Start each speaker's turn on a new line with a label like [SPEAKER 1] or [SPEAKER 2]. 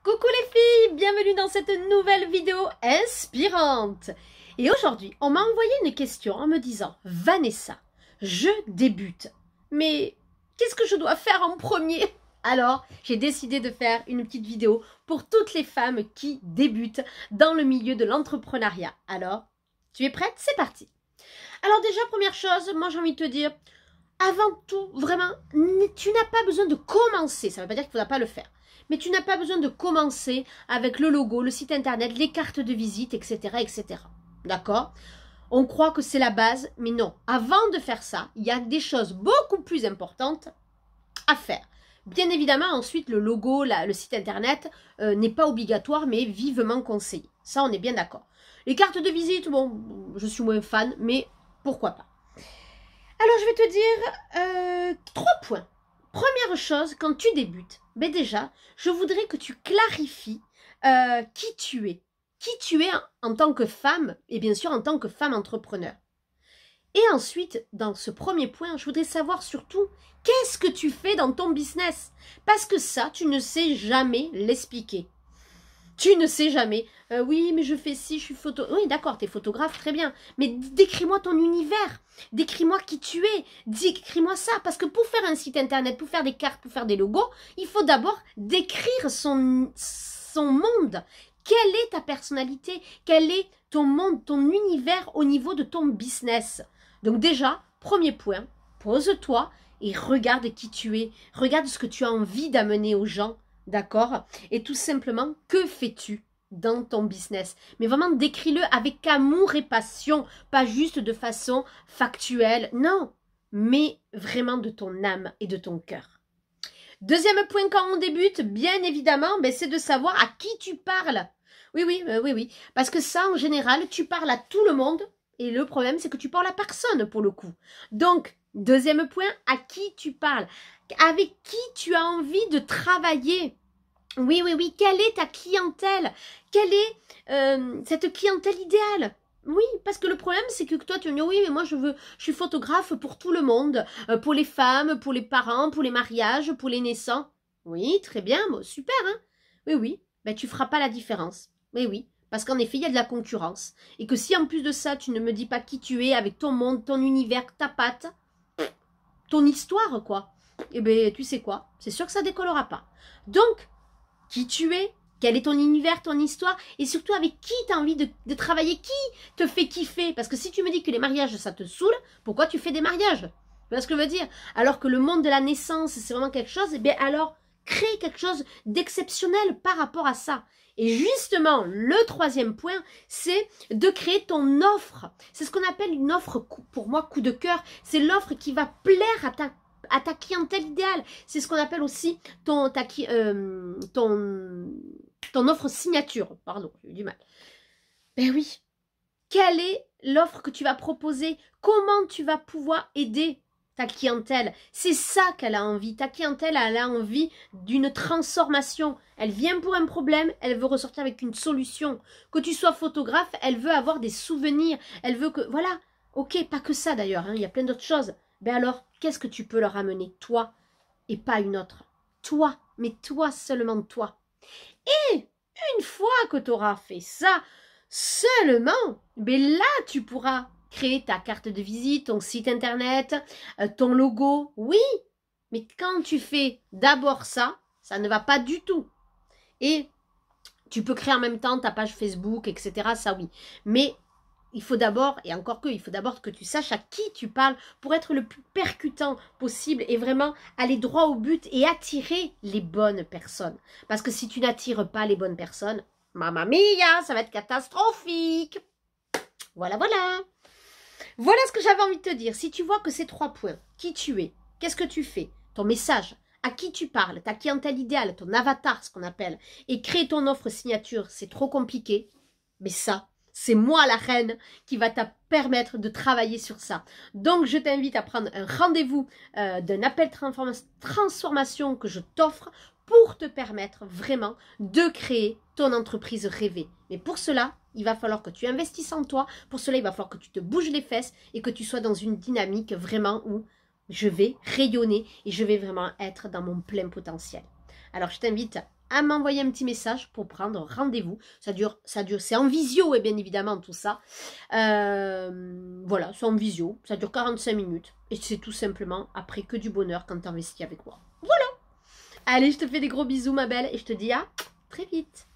[SPEAKER 1] Coucou les filles, bienvenue dans cette nouvelle vidéo inspirante. Et aujourd'hui, on m'a envoyé une question en me disant « Vanessa, je débute, mais qu'est-ce que je dois faire en premier ?» Alors, j'ai décidé de faire une petite vidéo pour toutes les femmes qui débutent dans le milieu de l'entrepreneuriat. Alors, tu es prête? C'est parti. Alors déjà, première chose, moi j'ai envie de te dire, avant tout, vraiment, tu n'as pas besoin de commencer. Ça ne veut pas dire qu'il ne faudra pas le faire. Mais tu n'as pas besoin de commencer avec le logo, le site internet, les cartes de visite, etc. etc. D'accord? On croit que c'est la base, mais non. Avant de faire ça, il y a des choses beaucoup plus importantes à faire. Bien évidemment, ensuite, le logo, le site internet n'est pas obligatoire, mais vivement conseillé. Ça, on est bien d'accord. Les cartes de visite, bon, je suis moins fan, mais pourquoi pas. Alors, je vais te dire 3 points. Première chose, quand tu débutes, ben déjà, je voudrais que tu clarifies qui tu es. Qui tu es en tant que femme et bien sûr en tant que femme entrepreneur. Et ensuite, dans ce premier point, je voudrais savoir surtout qu'est-ce que tu fais dans ton business. Parce que ça, tu ne sais jamais l'expliquer. Tu ne sais jamais. Oui, mais je fais ci, je suis photo. Oui, d'accord, tu es photographe, très bien. Mais décris-moi ton univers. Décris-moi qui tu es. Décris-moi ça. Parce que pour faire un site internet, pour faire des cartes, pour faire des logos, il faut d'abord décrire son monde. Quelle est ta personnalité? Quel est ton monde, ton univers au niveau de ton business? Donc déjà, premier point, pose-toi et regarde qui tu es. Regarde ce que tu as envie d'amener aux gens. D'accord? Et tout simplement, que fais-tu dans ton business? Mais vraiment, décris-le avec amour et passion, pas juste de façon factuelle. Non, mais vraiment de ton âme et de ton cœur. Deuxième point quand on débute, bien évidemment, ben, c'est de savoir à qui tu parles. Oui. Parce que ça, en général, tu parles à tout le monde. Et le problème, c'est que tu parles à personne pour le coup. Donc, deuxième point, à qui tu parles? Avec qui tu as envie de travailler? Oui, quelle est ta clientèle? Quelle est cette clientèle idéale? Oui, parce que le problème, c'est que toi, tu me dis, oui, mais moi, je suis photographe pour tout le monde, pour les femmes, pour les parents, pour les mariages, pour les naissants. Oui, très bien, bon, super, hein? Oui, ben, tu feras pas la différence. Oui, parce qu'en effet, il y a de la concurrence. Et que si en plus de ça, tu ne me dis pas qui tu es, avec ton monde, ton univers, ta patte, ton histoire, quoi, eh bien, tu sais quoi? C'est sûr que ça décollera pas. Donc, qui tu es, quel est ton univers, ton histoire, et surtout avec qui tu as envie de travailler, qui te fait kiffer. Parce que si tu me dis que les mariages, ça te saoule, pourquoi tu fais des mariages? Tu vois ce que je veux dire? Alors que le monde de la naissance, c'est vraiment quelque chose, et bien alors, crée quelque chose d'exceptionnel par rapport à ça. Et justement, le troisième point, c'est de créer ton offre. C'est ce qu'on appelle une offre, pour moi, coup de cœur. C'est l'offre qui va plaire à ta clientèle idéale. C'est ce qu'on appelle aussi ton offre signature. Pardon, j'ai eu du mal. Ben oui. Quelle est l'offre que tu vas proposer? Comment tu vas pouvoir aider ta clientèle? C'est ça qu'elle a envie. Ta clientèle, elle a envie d'une transformation. Elle vient pour un problème, elle veut ressortir avec une solution. Que tu sois photographe, elle veut avoir des souvenirs. Elle veut que... Voilà. Ok, pas que ça d'ailleurs. Hein, il y a plein d'autres choses. Ben alors, qu'est-ce que tu peux leur amener? Toi et pas une autre. Toi, mais toi, seulement toi. Et une fois que tu auras fait ça, seulement, ben là, tu pourras créer ta carte de visite, ton site internet, ton logo. Oui, mais quand tu fais d'abord ça, ça ne va pas du tout. Et tu peux créer en même temps ta page Facebook, etc. Ça, oui. Mais il faut d'abord, et encore que, il faut d'abord que tu saches à qui tu parles pour être le plus percutant possible et vraiment aller droit au but et attirer les bonnes personnes. Parce que si tu n'attires pas les bonnes personnes, mamma mia, ça va être catastrophique. Voilà. Voilà ce que j'avais envie de te dire. Si tu vois que ces 3 points, qui tu es, qu'est-ce que tu fais, ton message, à qui tu parles, ta clientèle idéale, ton avatar, ce qu'on appelle, et créer ton offre signature, c'est trop compliqué, mais ça, c'est moi la reine qui va te permettre de travailler sur ça. Donc, je t'invite à prendre un rendez-vous d'un appel transformation que je t'offre pour te permettre vraiment de créer ton entreprise rêvée. Mais pour cela, il va falloir que tu investisses en toi. Pour cela, il va falloir que tu te bouges les fesses et que tu sois dans une dynamique vraiment où je vais rayonner et je vais vraiment être dans mon plein potentiel. Alors, je t'invite à m'envoyer un petit message pour prendre rendez-vous. Ça dure, c'est en visio, et bien évidemment, tout ça. Voilà, c'est en visio, ça dure 45 minutes. Et c'est tout simplement après que du bonheur quand tu investis avec moi. Voilà. Allez, je te fais des gros bisous, ma belle, et je te dis à très vite.